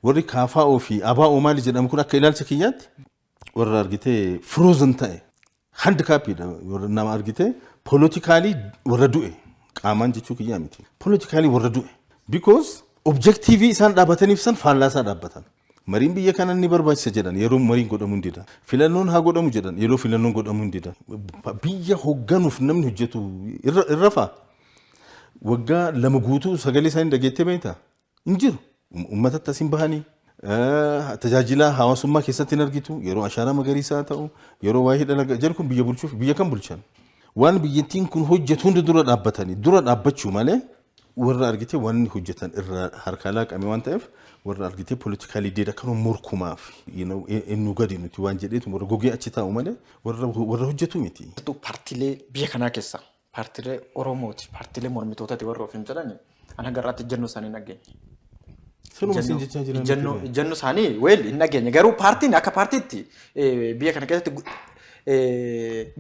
warri KFO fi ABO maali jedhamu kun akka ilaalcha kiyyaatti warra argitee frozen ta'e handicapidha warra nama argitee politically warra du'e qaamaan jechuu kiyyaa miti politically warra du'e because objectively isaan dhaabataniif san faallaasaa dhaabbatan mariin biyya kana ni barbaachisa jedhan yeroo mariin godhamu ndida filannoon haa godhamu jedhan yeroo filannoon godhamu ndida biyya hogganuuf namni hojjetu irrafa waggaa lama guutuu sagalee isaanii dhageettee beektaa injiru ummata tasin bahanii tajaajila hawaasummaa keessatti argitu yeroo ashaara magariisaa ta'u yeroo waa'ee dalagaa jedhu kun biyya bulchuuf biyya kan bulchan waan biyyattiin kun hojjetu hundi dura dhaabbatanii dura dhaabbachuu malee warra argitee waan hojjetan irra harka laaqame waan ta'eef warra argitee politically deeda kan morkumaaf innu gadi nuti waan jedheetu warra gogee achi taa'u malee warra hojjetu miti. Paartiilee biyya kanaa keessa paartiilee Oromooti paartiilee mormitootaati warra ofiin jedhani ana garraatti ejjennoo isaanii nageenye. Ejjennoo isaanii weel hin nageenye garuu paartiin akka paartiitti biyya kana keessatti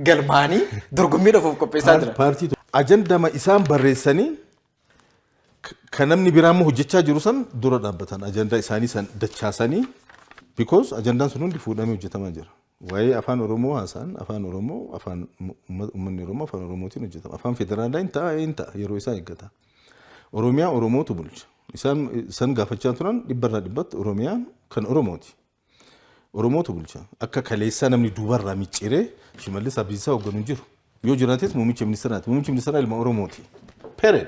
galmaanii dorgommiidhaaf of qopheessaa jira. Paartii ajandama isaan barreessanii kan namni biraan hojjechaa jiru san dura dhaabbatan ajandaa isaanii san dachaasanii because ajandaan sun hundi fuudhamee hojjetamaa jira. Waa'ee afaan Oromoo haasaan afaan Oromoo afaan uummanni Oromoo afaan Oromootiin hojjetama. Afaan federaalaa hin ta'a yeroo isaa eeggata. Oromiyaa Oromootu bulcha. Isaan gaafachaa turan dhibbarraa dhibbatti Oromiyaan kan Oromooti. Oromootu bulcha. Akka kaleessaa namni duubarraa micciiree Shimallis Abdiisaa hogganu jiru. Yoo jiraates muummicha ministeeraati. Muummichi ministeeraa ilma Oromooti. Period.